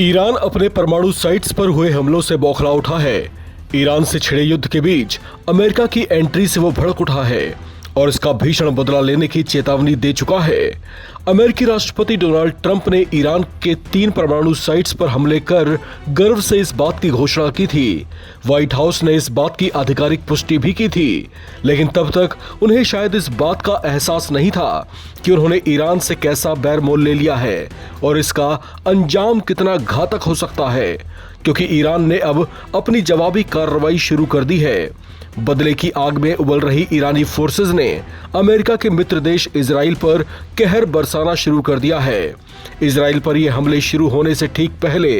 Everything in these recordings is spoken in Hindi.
ईरान अपने परमाणु साइट्स पर हुए हमलों से बौखला उठा है। ईरान से छिड़े युद्ध के बीच अमेरिका की एंट्री से वो भड़क उठा है और इसका भीषण बदला लेने की चेतावनी दे चुका है। अमेरिकी राष्ट्रपति डोनाल्ड ट्रंप ने ईरान के 3 परमाणु साइट्स पर हमले कर गर्व से इस बात की घोषणा की थी। व्हाइट हाउस ने इस बात की आधिकारिक पुष्टि भी की थी, लेकिन तब तक उन्हें शायद इस बात का एहसास नहीं था कि उन्होंने ईरान से कैसा बैर मोल ले लिया है और इसका अंजाम कितना घातक हो सकता है, क्योंकि ईरान ने अब अपनी जवाबी कार्रवाई शुरू कर दी है। बदले की आग में उबल रही ईरानी फोर्सेज ने अमेरिका के मित्र देश इजराइल पर कहर बरसाना शुरू कर दिया है। इजराइल पर यह हमले शुरू होने से ठीक पहले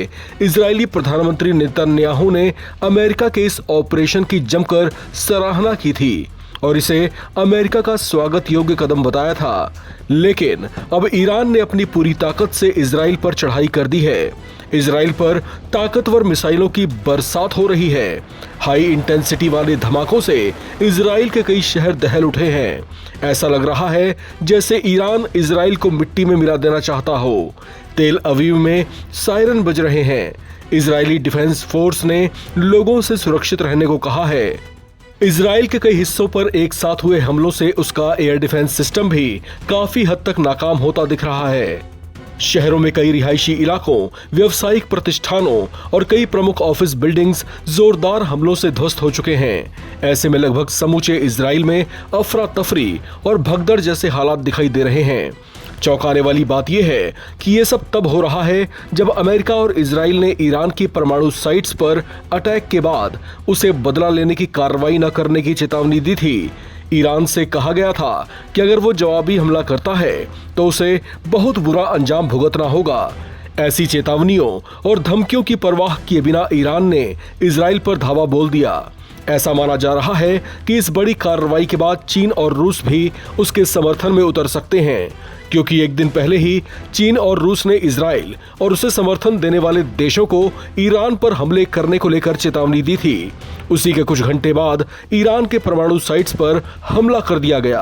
इजरायली प्रधानमंत्री नेतन्याहू ने अमेरिका के इस ऑपरेशन की जमकर सराहना की थी और इसे अमेरिका का स्वागत योग्य कदम बताया था। लेकिन अब ईरान ने अपनी पूरी ताकत से इजराइल पर चढ़ाई कर दी है। इजराइल पर ताकतवर मिसाइलों की बरसात हो रही है। हाई इंटेंसिटी वाले धमाकों से इजराइल के कई शहर दहल उठे हैं। ऐसा लग रहा है जैसे ईरान इजराइल को मिट्टी में मिला देना चाहता हो। तेल अवीव में सायरन बज रहे हैं। इजरायली डिफेंस फोर्स ने लोगों से सुरक्षित रहने को कहा है। इजराइल के कई हिस्सों पर एक साथ हुए हमलों से उसका एयर डिफेंस सिस्टम भी काफी हद तक नाकाम होता दिख रहा है। शहरों में कई रिहायशी इलाकों, व्यवसायिक प्रतिष्ठानों और कई प्रमुख ऑफिस बिल्डिंग्स जोरदार हमलों से ध्वस्त हो चुके हैं। ऐसे में लगभग समूचे इजराइल में अफरा तफरी और भगदड़ जैसे हालात दिखाई दे रहे हैं। चौंकाने वाली बात यह है कि यह सब तब हो रहा है जब अमेरिका और इजराइल ने ईरान की परमाणु साइट्स पर अटैक के बाद उसे बदला लेने की कार्रवाई न करने की चेतावनी दी थी। ईरान से कहा गया था कि अगर वो जवाबी हमला करता है तो उसे बहुत बुरा अंजाम भुगतना होगा। ऐसी चेतावनियों और धमकियों की परवाह किए बिना ईरान ने इजराइल पर धावा बोल दिया। ऐसा माना जा रहा है कि इस बड़ी कार्रवाई के बाद चीन और रूस भी उसके समर्थन में उतर सकते हैं, क्योंकि एक दिन पहले ही चीन और रूस ने इजराइल और उसे समर्थन देने वाले देशों को ईरान पर हमले करने को लेकर चेतावनी दी थी। उसी के कुछ घंटे बाद ईरान के परमाणु साइट्स पर हमला कर दिया गया।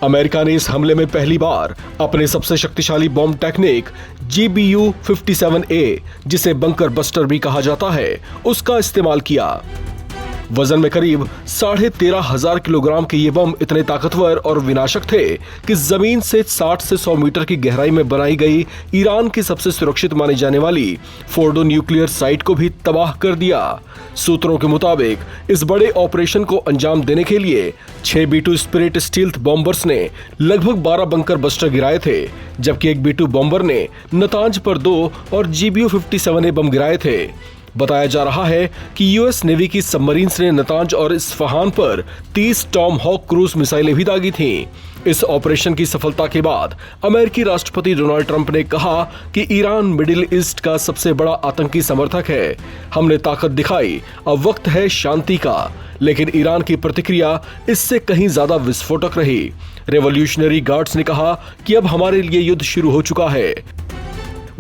अमेरिका ने इस हमले में पहली बार अपने सबसे शक्तिशाली बॉम्ब टेक्निक GBU-57A, जिसे बंकर बस्टर भी कहा जाता है, उसका इस्तेमाल किया। वजन में करीब 13,500 किलोग्राम के ये बम इतने ताकतवर और विनाशक थे कि जमीन से 60 से 100 मीटर की गहराई में बनाई गई ईरान की सबसे सुरक्षित मानी जाने वाली फोर्डो न्यूक्लियर साइट को भी तबाह कर दिया। सूत्रों के मुताबिक इस बड़े ऑपरेशन को अंजाम देने के लिए 6 B-2 स्पिरिट स्टील्थ बॉम्बर्स ने लगभग 12 बंकर बस्टर गिराए थे, जबकि एक B-2 बॉम्बर ने नतांज पर 2 और GBU-57A बम गिराए थे। बताया जा रहा है कि यूएस नेवी की सबमरीन्स ने नतांज और इस्फहान पर 30 टॉम हॉक क्रूज मिसाइलें भी दागी थीं। इस ऑपरेशन की सफलता के बाद अमेरिकी राष्ट्रपति डोनाल्ड ट्रंप ने कहा कि ईरान मिडिल ईस्ट का सबसे बड़ा आतंकी समर्थक है। हमने ताकत दिखाई, अब वक्त है शांति का। लेकिन ईरान की प्रतिक्रिया इससे कहीं ज्यादा विस्फोटक रही। रेवोल्यूशनरी गार्ड्स ने कहा कि अब हमारे लिए युद्ध शुरू हो चुका है।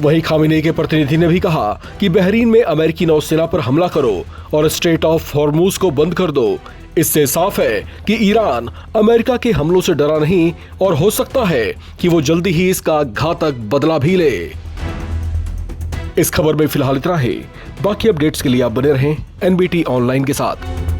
वहीं खामेनेई के प्रतिनिधि ने भी कहा कि बहरीन में अमेरिकी नौसेना पर हमला करो और स्ट्रेट ऑफ हॉर्मुज को बंद कर दो। इससे साफ है कि ईरान अमेरिका के हमलों से डरा नहीं और हो सकता है कि वो जल्दी ही इसका घातक बदला भी ले। इस खबर में फिलहाल इतना ही। बाकी अपडेट्स के लिए आप बने रहें NBT ऑनलाइन के साथ।